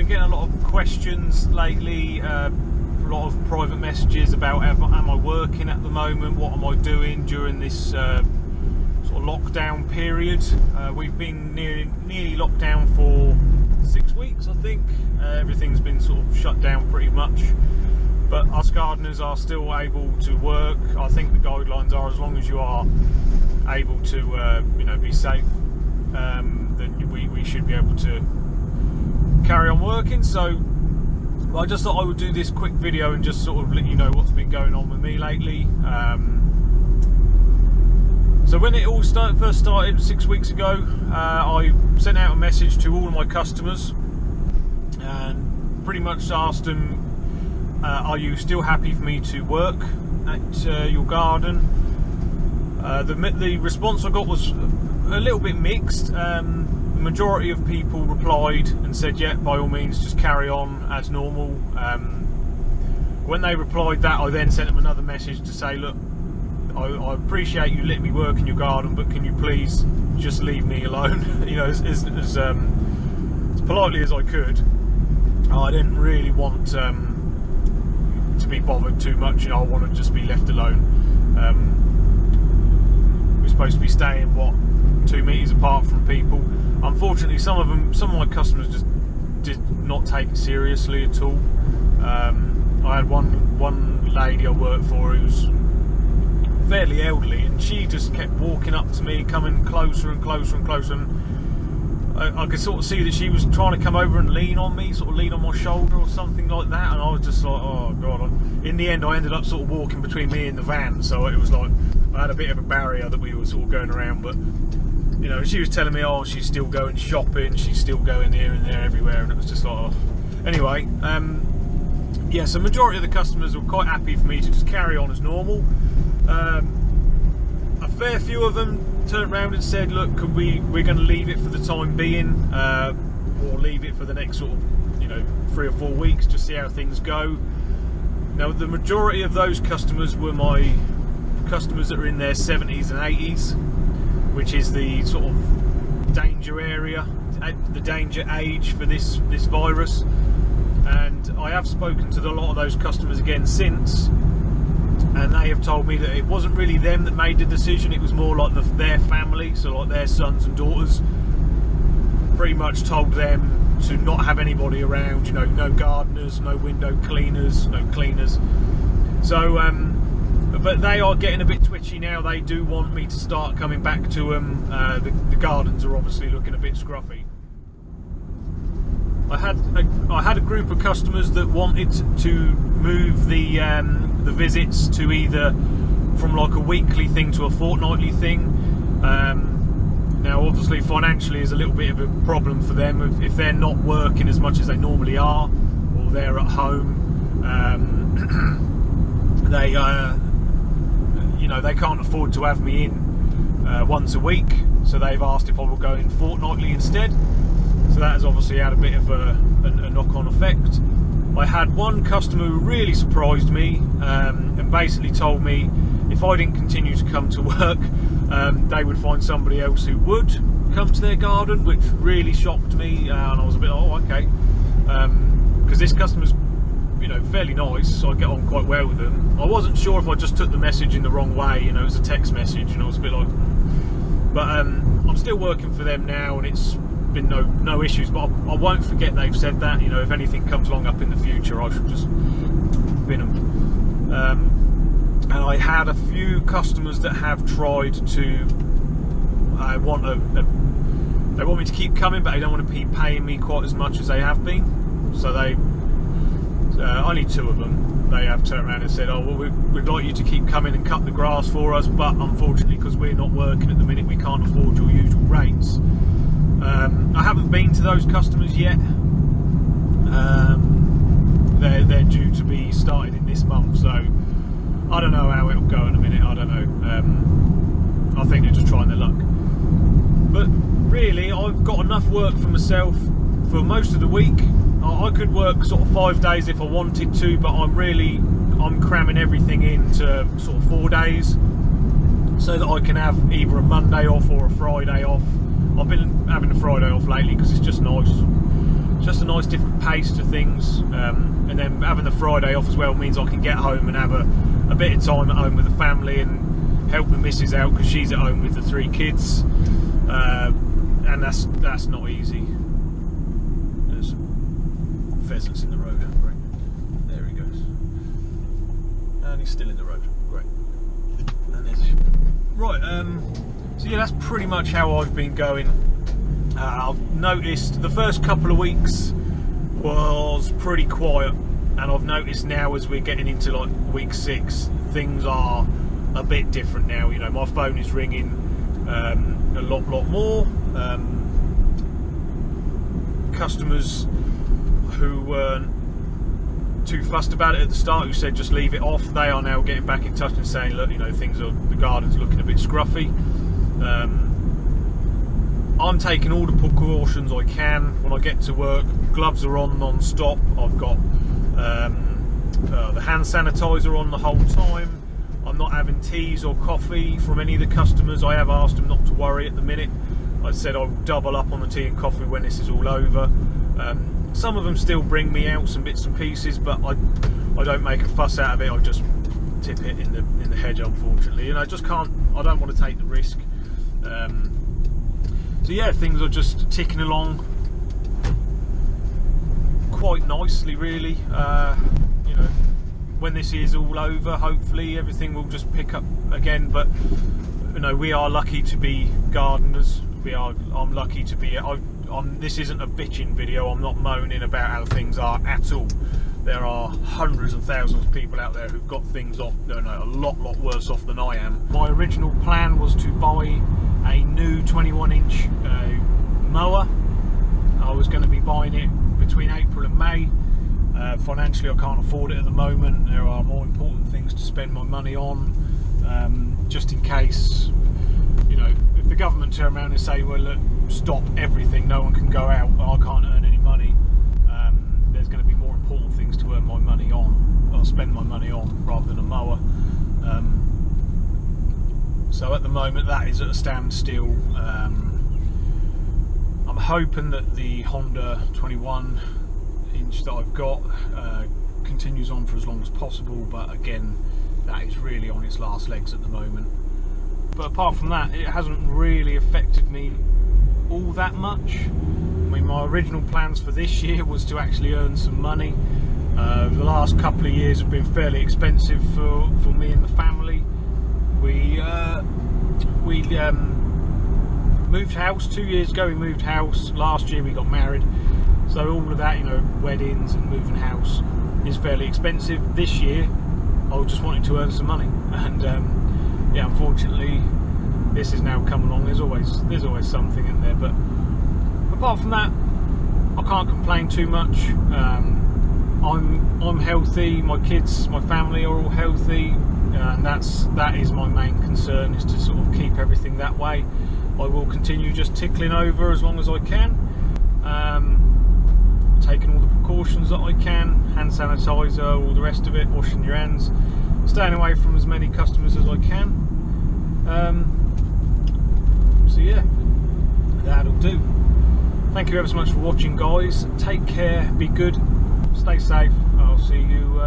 I've been getting a lot of questions lately, a lot of private messages about am I working at the moment, what am I doing during this sort of lockdown period. We've been nearly locked down for 6 weeks, I think. Everything's been sort of shut down pretty much, but us gardeners are still able to work. I think the guidelines are as long as you are able to be safe, then we should be able to carry on working. So I just thought I would do this quick video and just sort of let you know what's been going on with me lately. So when it all first started 6 weeks ago, I sent out a message to all of my customers and pretty much asked them, are you still happy for me to work at your garden? The response I got was a little bit mixed. The majority of people replied and said, yeah, by all means, just carry on as normal. When they replied that, I then sent them another message to say, look, I appreciate you letting me work in your garden, but can you please just leave me alone? You know, as politely as I could. I didn't really want to be bothered too much. You know, I want to just be left alone. We're supposed to be staying 2 meters apart from people. Unfortunately, some of my customers just did not take it seriously at all. I had one lady I worked for who's fairly elderly, and she just kept walking up to me, coming closer and closer and closer, and I could sort of see that she was trying to come over and lean on me, sort of lean on my shoulder or something like that, and I was just like, oh god. In the end I ended up sort of walking between me and the van, so it was like I had a bit of a barrier that we were sort of going around. But you know, she was telling me, oh, she's still going shopping, she's still going here and there everywhere, and it was just like, oh. Anyway, yeah, so majority of the customers were quite happy for me to just carry on as normal. A fair few of them turned around and said, look, we're going to leave it for the time being, or leave it for the next sort of 3 or 4 weeks, just see how things go. Now the majority of those customers were my customers that are in their 70s and 80s, which is the sort of danger area, the danger age for this virus. And I have spoken to a lot of those customers again since, and they have told me that it wasn't really them that made the decision, it was more like their family, so like their sons and daughters pretty much told them to not have anybody around, no gardeners, no window cleaners, no cleaners. So but they are getting a bit twitchy now. They do want me to start coming back to them. The gardens are obviously looking a bit scruffy. I had a group of customers that wanted to move the visits to either from like a weekly thing to a fortnightly thing. Now obviously financially is a little bit of a problem for them if they're not working as much as they normally are, or they're at home. They can't afford to have me in once a week, so they've asked if I will go in fortnightly instead. So that has obviously had a bit of a knock-on effect. I had one customer who really surprised me, and basically told me if I didn't continue to come to work, they would find somebody else who would come to their garden, which really shocked me, and I was a bit, oh, okay, because this customer's fairly nice, so I get on quite well with them. I wasn't sure if I just took the message in the wrong way, it was a text message, and I was a bit like, but I'm still working for them now, and it's been no issues, but I won't forget they've said that. If anything comes along up in the future, I should just bin them. And I had a few customers that have tried to they want me to keep coming, but they don't want to be paying me quite as much as they have been. So they only 2 of them, they have turned around and said, oh well, we'd like you to keep coming and cut the grass for us, but unfortunately because we're not working at the minute, we can't afford your usual rates. I haven't been to those customers yet. They're due to be started in this month, so I don't know how it'll go in a minute. I don't know. I think they're just trying their luck. But really, I've got enough work for myself for most of the week. I could work sort of 5 days if I wanted to, but I'm cramming everything into sort of 4 days, so that I can have either a Monday off or a Friday off. I've been having a Friday off lately because it's just nice. just a nice different pace to things, and then having the Friday off as well means I can get home and have a bit of time at home with the family and help the missus out because she's at home with the 3 kids, and that's not easy. There's pheasants in the road. Great. There he goes, and he's still in the road. Great. And there's right. So yeah, that's pretty much how I've been going. I've noticed the first couple of weeks was pretty quiet, and I've noticed now as we're getting into like week 6, things are a bit different now. You know, my phone is ringing a lot more. Customers who weren't too fussed about it at the start, who said just leave it off, they are now getting back in touch and saying, look, you know, the garden's looking a bit scruffy. I'm taking all the precautions I can when I get to work. Gloves are on non-stop. I've got the hand sanitizer on the whole time. I'm not having teas or coffee from any of the customers. I have asked them not to worry at the minute. I said I'll double up on the tea and coffee when this is all over. Some of them still bring me out some bits and pieces, but I don't make a fuss out of it. I just tip it in the hedge, unfortunately. And I just can't. I don't want to take the risk. So yeah, things are just ticking along quite nicely, really. You know, when this is all over, hopefully everything will just pick up again. But you know, we are lucky to be gardeners. I'm lucky to be. This isn't a bitching video. I'm not moaning about how things are at all. There are hundreds of thousands of people out there who've got things off, a lot worse off than I am. My original plan was to buy a new 21-inch mower. I was going to be buying it between April and May. Financially, I can't afford it at the moment. There are more important things to spend my money on, just in case, you know, if the government turn around and say, well, look, stop everything, no one can go out, I can't earn any money. There's going to be more important things to earn my money on, or spend my money on, rather than a mower. So at the moment that is at a standstill. I'm hoping that the Honda 21-inch that I've got continues on for as long as possible, but again, that is really on its last legs at the moment. But apart from that, it hasn't really affected me all that much. I mean, my original plans for this year was to actually earn some money. The last couple of years have been fairly expensive for me and the family. We moved house 2 years ago. We moved house. Last year we got married. So all of that, you know, weddings and moving house is fairly expensive. This year I just wanted to earn some money, and yeah, unfortunately this is now come along. There's always something in there, but apart from that, I can't complain too much. I'm healthy. My kids, my family are all healthy, and that is my main concern, is to sort of keep everything that way. I will continue just tickling over as long as I can, taking all the precautions that I can, hand sanitizer, all the rest of it, washing your hands, staying away from as many customers as I can. So yeah, that'll do. Thank you ever so much for watching, guys. Take care, be good, stay safe. I'll see you